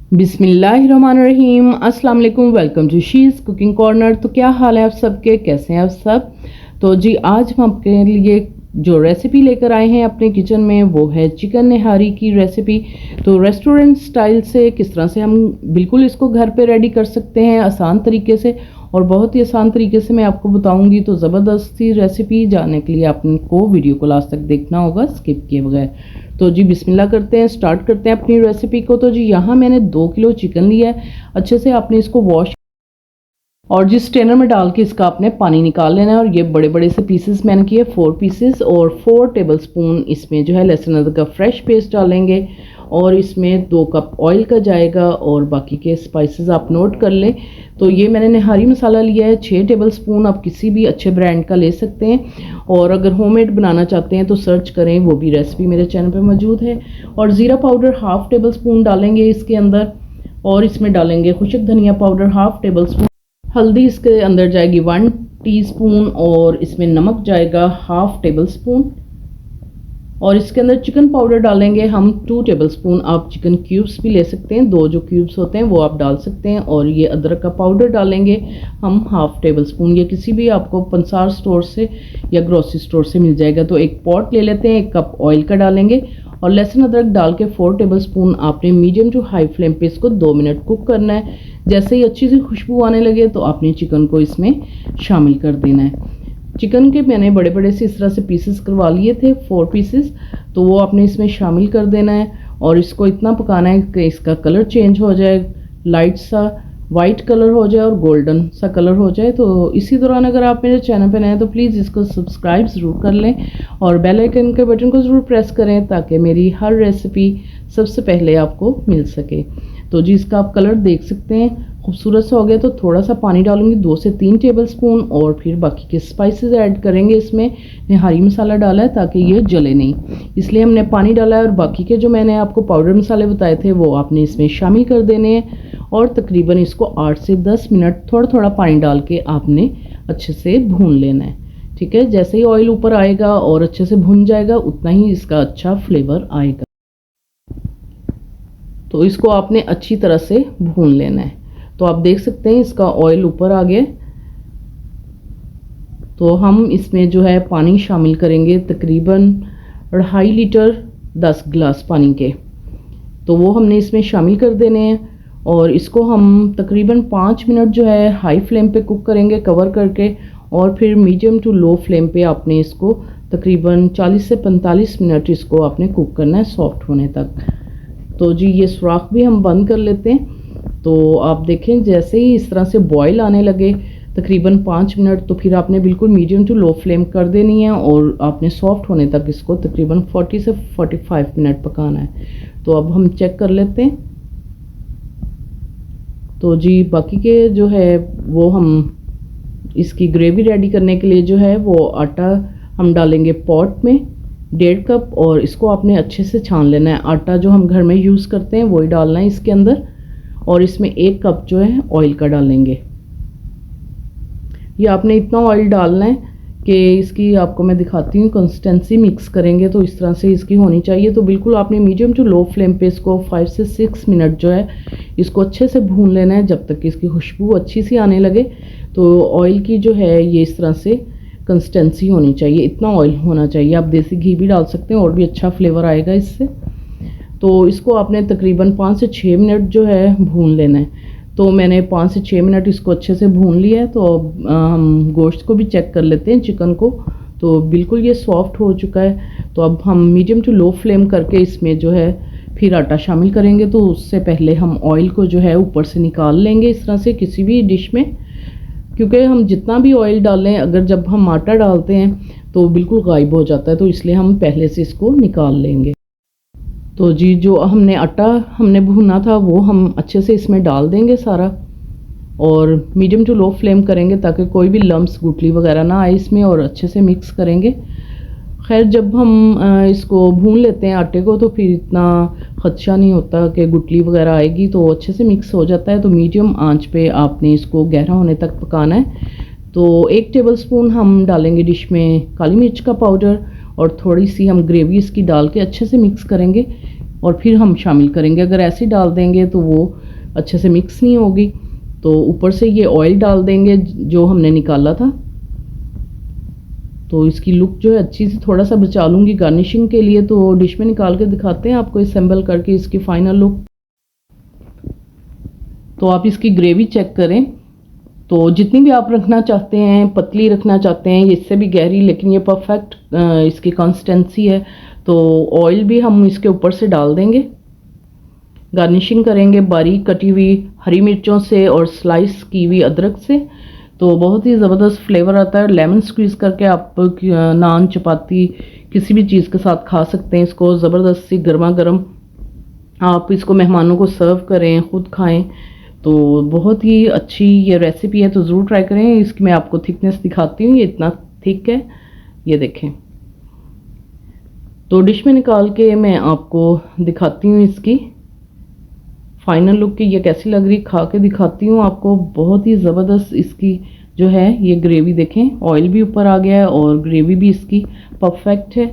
बिस्मिल्लाहिर्रहमानिर्रहीम, अस्सलाम वालेकुम। Welcome to she's cooking corner. तो क्या हाल है आप सबके, कैसे हैं आप सब। तो जी आज हम आपके लिए जो रेसिपी लेकर आए हैं अपने किचन में वो है चिकन निहारी की रेसिपी। तो रेस्टोरेंट स्टाइल से किस तरह से हम बिल्कुल इसको घर पे रेडी कर सकते हैं आसान तरीके से, और बहुत ही आसान तरीके से मैं आपको बताऊंगी। तो ज़बरदस्ती रेसिपी जानने के लिए आपको वीडियो को लास्ट तक देखना होगा स्किप किए बगैर। तो जी बिस्मिल्लाह करते हैं, स्टार्ट करते हैं अपनी रेसिपी को। तो जी यहाँ मैंने 2 किलो चिकन लिया है। अच्छे से आपने इसको वॉश और जिस स्ट्रेनर में डाल के इसका आपने पानी निकाल लेना है। और ये बड़े बड़े से पीसेस मैंने किए 4 पीसेस, और 4 टेबलस्पून इसमें जो है लहसुन अदरक का फ्रेश पेस्ट डालेंगे। और इसमें 2 कप ऑयल का जाएगा, और बाकी के स्पाइसेस आप नोट कर लें। तो ये मैंने निहारी मसाला लिया है 6 टेबलस्पून, आप किसी भी अच्छे ब्रांड का ले सकते हैं। और अगर होममेड बनाना चाहते हैं तो सर्च करें, वो भी रेसिपी मेरे चैनल पे मौजूद है। और ज़ीरा पाउडर 1/2 टेबलस्पून डालेंगे इसके अंदर। और इसमें डालेंगे खुशक धनिया पाउडर 1/2 टेबलस्पून। हल्दी इसके अंदर जाएगी 1 टीस्पून, और इसमें नमक जाएगा 1/2 टेबलस्पून। और इसके अंदर चिकन पाउडर डालेंगे हम 2 टेबलस्पून। आप चिकन क्यूब्स भी ले सकते हैं, 2 जो क्यूब्स होते हैं वो आप डाल सकते हैं। और ये अदरक का पाउडर डालेंगे हम 1/2 टेबलस्पून। ये किसी भी आपको पंसार स्टोर से या ग्रोसरी स्टोर से मिल जाएगा। तो एक पॉट ले लेते हैं, 1 कप ऑयल का डालेंगे। और लहसुन अदरक डाल के 4 टेबलस्पून आपने मीडियम टू हाई फ्लेम पे इसको 2 मिनट कुक करना है। जैसे ही अच्छी सी खुशबू आने लगे तो आपने चिकन को इसमें शामिल कर देना है। चिकन के मैंने बड़े बड़े से इस तरह से पीसेस करवा लिए थे 4 पीसेस, तो वो आपने इसमें शामिल कर देना है। और इसको इतना पकाना है कि इसका कलर चेंज हो जाए, लाइट सा वाइट कलर हो जाए और गोल्डन सा कलर हो जाए। तो इसी दौरान अगर आप मेरे चैनल पर नए हैं तो प्लीज़ इसको सब्सक्राइब ज़रूर कर लें, और बेल आइकन के बटन को ज़रूर प्रेस करें ताकि मेरी हर रेसिपी सबसे पहले आपको मिल सके। तो जी इसका आप कलर देख सकते हैं, खूबसूरत सा हो गया। तो थोड़ा सा पानी डालूंगी 2 से 3 टेबलस्पून, और फिर बाकी के स्पाइसेस ऐड करेंगे। इसमें निहारी मसाला डाला है ताकि ये जले नहीं, इसलिए हमने पानी डाला है। और बाकी के जो मैंने आपको पाउडर मसाले बताए थे वो आपने इसमें शामिल कर देने हैं। और तकरीबन इसको 8 से 10 मिनट थोड़ा थोड़ा पानी डाल के आपने अच्छे से भून लेना है। ठीक है, जैसे ही ऑयल ऊपर आएगा और अच्छे से भुन जाएगा उतना ही इसका अच्छा फ्लेवर आएगा। तो इसको आपने अच्छी तरह से भून लेना है। तो आप देख सकते हैं इसका ऑयल ऊपर आ गया। तो हम इसमें जो है पानी शामिल करेंगे तकरीबन 2.5 लीटर 10 गिलास पानी के। तो वो हमने इसमें शामिल कर देने हैं। और इसको हम तकरीबन 5 मिनट जो है हाई फ्लेम पे कुक करेंगे कवर करके। और फिर मीडियम टू लो फ्लेम पे आपने इसको तकरीबन 40 से 45 मिनट इसको आपने कुक करना है सॉफ्ट होने तक। तो जी ये सुराख भी हम बंद कर लेते हैं। तो आप देखें जैसे ही इस तरह से बॉयल आने लगे तकरीबन 5 मिनट, तो फिर आपने बिल्कुल मीडियम टू लो फ्लेम कर देनी है। और आपने सॉफ्ट होने तक इसको तकरीबन 40 से 45 मिनट पकाना है। तो अब हम चेक कर लेते हैं। तो जी बाकी के जो है वो हम इसकी ग्रेवी रेडी करने के लिए जो है वो आटा हम डालेंगे पॉट में 1.5 कप। और इसको आपने अच्छे से छान लेना है। आटा जो हम घर में यूज़ करते हैं वही डालना है इसके अंदर। और इसमें 1 कप जो है ऑयल का डालेंगे। ये आपने इतना ऑयल डालना है कि इसकी आपको मैं दिखाती हूँ कंसिस्टेंसी। मिक्स करेंगे तो इस तरह से इसकी होनी चाहिए। तो बिल्कुल आपने मीडियम टू लो फ्लेम पे इसको 5 से 6 मिनट जो है इसको अच्छे से भून लेना है जब तक कि इसकी खुशबू अच्छी सी आने लगे। तो ऑयल की जो है ये इस तरह से कंसिस्टेंसी होनी चाहिए, इतना ऑयल होना चाहिए। आप देसी घी भी डाल सकते हैं और भी अच्छा फ्लेवर आएगा इससे। तो इसको आपने तकरीबन 5 से 6 मिनट जो है भून लेना है। तो मैंने 5 से 6 मिनट इसको अच्छे से भून लिया है। तो अब हम गोश्त को भी चेक कर लेते हैं, चिकन को। तो बिल्कुल ये सॉफ्ट हो चुका है। तो अब हम मीडियम टू लो फ्लेम करके इसमें जो है फिर आटा शामिल करेंगे। तो उससे पहले हम ऑयल को जो है ऊपर से निकाल लेंगे इस तरह से किसी भी डिश में, क्योंकि हम जितना भी ऑयल डालें अगर जब हम आटा डालते हैं तो बिल्कुल गायब हो जाता है। तो इसलिए हम पहले से इसको निकाल लेंगे। तो जी जो हमने आटा हमने भुना था वो हम अच्छे से इसमें डाल देंगे सारा। और मीडियम टू लो फ्लेम करेंगे ताकि कोई भी लम्स गुटली वगैरह ना आए इसमें, और अच्छे से मिक्स करेंगे। खैर जब हम इसको भून लेते हैं आटे को तो फिर इतना खदशा नहीं होता कि गुटली वगैरह आएगी, तो अच्छे से मिक्स हो जाता है। तो मीडियम आंच पे आपने इसको गहरा होने तक पकाना है। तो 1 टेबलस्पून हम डालेंगे डिश में काली मिर्च का पाउडर, और थोड़ी सी हम ग्रेवी इसकी डाल के अच्छे से मिक्स करेंगे। और फिर हम शामिल करेंगे। अगर ऐसे डाल देंगे तो वो अच्छे से मिक्स नहीं होगी। तो ऊपर से ये ऑयल डाल देंगे जो हमने निकाला था। तो इसकी लुक जो है अच्छी सी थोड़ा सा बचा लूँगी गार्निशिंग के लिए। तो डिश में निकाल के दिखाते हैं आपको असेंबल करके इसकी फाइनल लुक। तो आप इसकी ग्रेवी चेक करें, तो जितनी भी आप रखना चाहते हैं, पतली रखना चाहते हैं, इससे भी गहरी, लेकिन ये परफेक्ट इसकी कंसिस्टेंसी है। तो ऑयल भी हम इसके ऊपर से डाल देंगे। गार्निशिंग करेंगे बारीक कटी हुई हरी मिर्चों से और स्लाइस की हुई अदरक से। तो बहुत ही ज़बरदस्त फ्लेवर आता है। लेमन स्क्वीज़ करके आप नान चपाती किसी भी चीज़ के साथ खा सकते हैं इसको। ज़बरदस्त सी गर्मा गर्म आप इसको मेहमानों को सर्व करें, ख़ुद खाएं। तो बहुत ही अच्छी ये रेसिपी है, तो ज़रूर ट्राई करें। इसकी मैं आपको थिकनेस दिखाती हूँ, ये इतना थिक है, ये देखें। तो डिश में निकाल के मैं आपको दिखाती हूँ इसकी फाइनल लुक की ये कैसी लग रही, खा के दिखाती हूँ आपको। बहुत ही ज़बरदस्त इसकी जो है ये ग्रेवी देखें, ऑयल भी ऊपर आ गया है और ग्रेवी भी इसकी परफेक्ट है।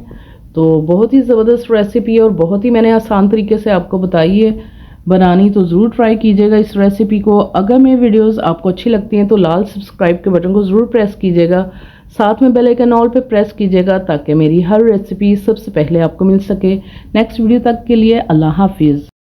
तो बहुत ही ज़बरदस्त रेसिपी है और बहुत ही मैंने आसान तरीके से आपको बताई है बनानी। तो ज़रूर ट्राई कीजिएगा इस रेसिपी को। अगर मेरी वीडियोस आपको अच्छी लगती हैं तो लाल सब्सक्राइब के बटन को ज़रूर प्रेस कीजिएगा, साथ में बेल आइकन ऑल पे प्रेस कीजिएगा ताकि मेरी हर रेसिपी सबसे पहले आपको मिल सके। नेक्स्ट वीडियो तक के लिए अल्लाह हाफिज़।